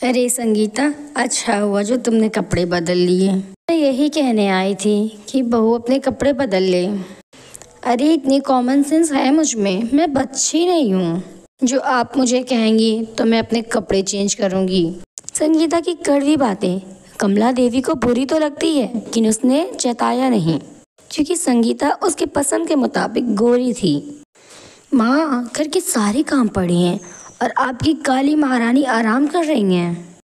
अरे संगीता, अच्छा हुआ जो तुमने कपड़े बदल लिए। मैं यही कहने आई थी कि बहू अपने कपड़े बदल ले। अरे इतनी कॉमन सेंस है मुझ में, मैं बच्ची नहीं हूँ। जो आप मुझे कहेंगी तो मैं अपने कपड़े चेंज करूँगी। संगीता की कड़वी बातें कमला देवी को बुरी तो लगती है, लेकिन उसने जताया नहीं, क्योंकि संगीता उसके पसंद के मुताबिक गोरी थी। माँ, घर के सारे काम पड़े हैं और आपकी काली महारानी आराम कर रही हैं।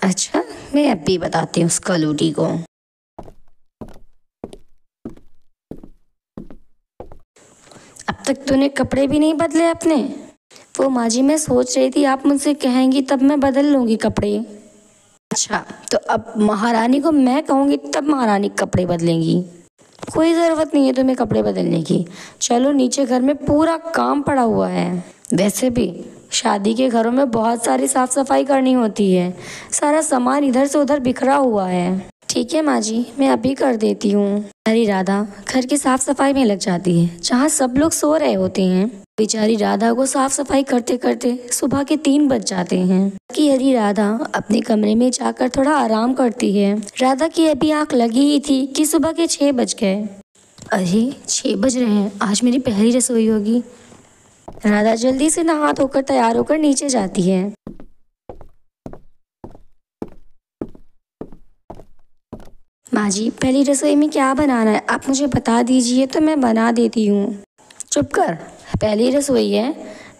अच्छा, मैं अब भी बताती हूँ उस कलूटी को। अब तक तूने कपड़े भी नहीं बदले अपने। वो माँ जी, मैं सोच रही थी आप मुझसे कहेंगी तब मैं बदल लूँगी कपड़े। अच्छा, तो अब महारानी को मैं कहूँगी तब महारानी कपड़े बदलेंगी। कोई ज़रूरत नहीं है तुम्हें कपड़े बदलने की। चलो नीचे घर में पूरा काम पड़ा हुआ है। वैसे भी शादी के घरों में बहुत सारी साफ सफाई करनी होती है। सारा सामान इधर से उधर बिखरा हुआ है। ठीक है माँ जी, मैं अभी कर देती हूँ। बेचारी राधा घर की साफ सफाई में लग जाती है जहाँ सब लोग सो रहे होते हैं। बेचारी राधा को साफ सफाई करते करते सुबह के 3 बज जाते हैं। कि हरी राधा अपने कमरे में जाकर थोड़ा आराम करती है। राधा की अभी आंख लगी ही थी कि सुबह के 6 बज गए। अरे 6 बज रहे हैं, आज मेरी पहली रसोई होगी। राधा जल्दी से नहा धोकर तैयार होकर नीचे जाती है। माँ जी, पहली रसोई में क्या बनाना है आप मुझे बता दीजिए तो मैं बना देती हूँ। चुप कर, पहली रसोई है,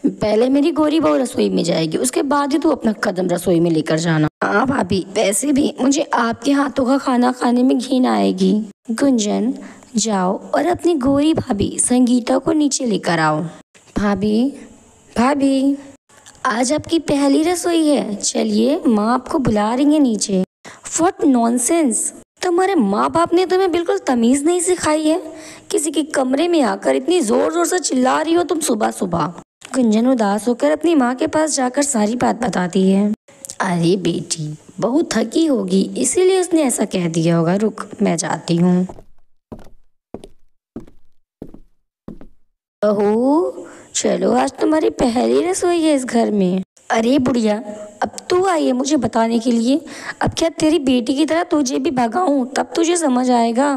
पहले मेरी गोरी बहू रसोई में जाएगी, उसके बाद ही तू अपना कदम रसोई में लेकर जाना। हाँ भाभी, वैसे भी मुझे आपके हाथों का खाना खाने में घिन आएगी। गुंजन, जाओ और अपनी गोरी भाभी संगीता को नीचे लेकर आओ। भाभी, भाभी, आज आपकी पहली रसोई है, चलिए माँ आपको बुला रही है नीचे। व्हाट नॉनसेंस, तुम्हारे माँ बाप ने तुम्हें बिल्कुल तमीज़ नहीं सिखाई है। किसी के कमरे में आकर इतनी जोर जोर से चिल्ला रही हो तुम सुबह सुबह। गुंजन उदास होकर अपनी माँ के पास जाकर सारी बात बताती है। अरे बेटी, बहुत थकी होगी इसीलिए उसने ऐसा कह दिया होगा। रुक, मैं जाती हूँ। बहू, चलो आज तुम्हारी पहली रसोई है इस घर में। अरे बुढ़िया, अब तू आई है मुझे बताने के लिए। अब क्या तेरी बेटी की तरह तुझे भी भगाऊं, तब तुझे समझ आएगा।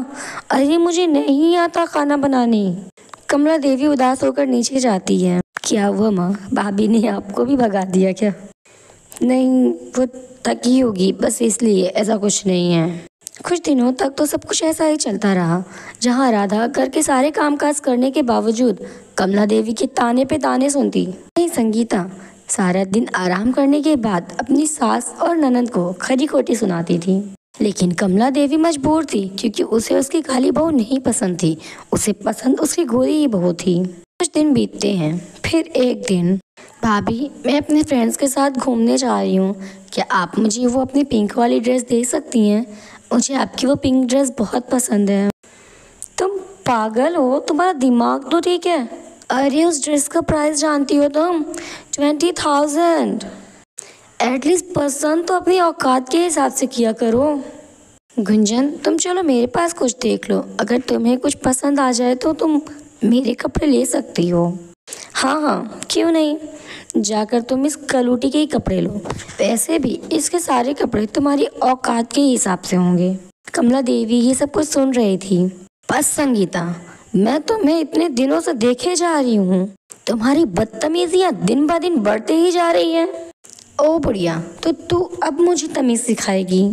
अरे मुझे नहीं आता खाना बनाने। कमला देवी उदास होकर नीचे जाती है। क्या हुआ माँ, भाभी ने आपको भी भगा दिया क्या? नहीं, वो थकी होगी बस इसलिए, ऐसा कुछ नहीं है। कुछ दिनों तक तो सब कुछ ऐसा ही चलता रहा, जहाँ राधा घर के सारे कामकाज करने के बावजूद कमला देवी के ताने पे ताने सुनती। नहीं, संगीता सारा दिन आराम करने के बाद अपनी सास और ननद को खरी खोटी सुनाती थी। लेकिन कमला देवी मजबूर थी, क्योंकि उसे उसकी काली बहू नहीं पसंद थी, उसे पसंद उसकी गोरी ही बहू थी। कुछ दिन बीतते हैं, फिर एक दिन, भाभी मैं अपने फ्रेंड्स के साथ घूमने जा रही हूँ, क्या आप मुझे वो अपनी पिंक वाली ड्रेस दे सकती हैं? मुझे आपकी वो पिंक ड्रेस बहुत पसंद है। तुम पागल हो, तुम्हारा दिमाग तो ठीक है? अरे उस ड्रेस का प्राइस जानती हो तुम? 20,000। एटलीस्ट पसंद तो अपनी औकात के हिसाब से किया करो। गुंजन, तुम चलो मेरे पास कुछ देख लो, अगर तुम्हें कुछ पसंद आ जाए तो तुम मेरे कपड़े ले सकती हो। हाँ हाँ, क्यों नहीं, जाकर तुम इस कलूटी के ही कपड़े लो। वैसे भी इसके सारे कपड़े तुम्हारी औकात के हिसाब से होंगे। कमला देवी ये सब कुछ सुन रही थी। बस संगीता, मैं तुम्हें इतने दिनों से देखे जा रही हूँ, तुम्हारी बदतमीजियाँ दिन ब दिन बढ़ते ही जा रही हैं। ओ बुढ़िया, तो तू अब मुझे तमीज़ सिखाएगी?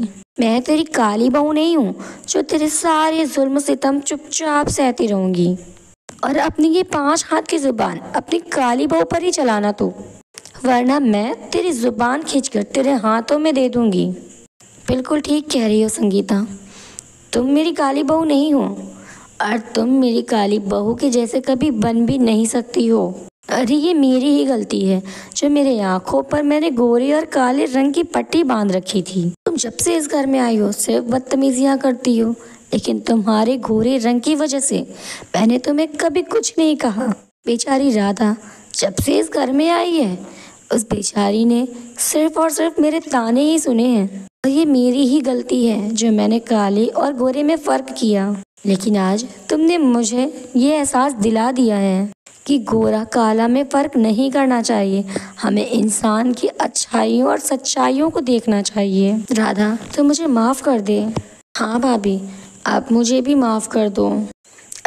मैं तेरी काली बहू नहीं हूँ जो तेरे सारे जुल्म सितम चुपचाप सहती रहूंगी। और अपनी ये 5 हाथ की जुबान अपनी काली बहू पर ही चलाना तू, वरना मैं तेरी जुबान खींचकर तेरे हाथों में दे दूंगी। बिल्कुल ठीक कह रही हो संगीता, तुम मेरी काली बहू नहीं हो और तुम मेरी काली बहू के जैसे कभी बन भी नहीं सकती हो। अरे ये मेरी ही गलती है जो मेरे आँखों पर मैंने गोरे और काले रंग की पट्टी बांध रखी थी। तुम जब से इस घर में आई हो सिर्फ बदतमीजियाँ करती हो, लेकिन तुम्हारे गोरे रंग की वजह से मैंने तुम्हें कभी कुछ नहीं कहा। बेचारी राधा जब से इस घर में आई है, उस बेचारी ने सिर्फ और सिर्फ मेरे ताने ही सुने हैं। और ये मेरी ही गलती है जो मैंने काले और गोरे में फ़र्क किया। लेकिन आज तुमने मुझे ये एहसास दिला दिया है कि गोरा काला में फ़र्क नहीं करना चाहिए। हमें इंसान की अच्छाइयों और सच्चाइयों को देखना चाहिए। राधा, तो मुझे माफ़ कर दे। हाँ भाभी, आप मुझे भी माफ़ कर दो।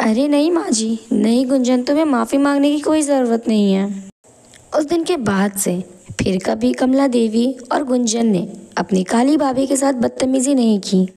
अरे नहीं माँ जी, नहीं गुंजन, तुम्हें माफ़ी मांगने की कोई ज़रूरत नहीं है। उस दिन के बाद से फिर कभी कमला देवी और गुंजन ने अपनी काली भाभी के साथ बदतमीज़ी नहीं की।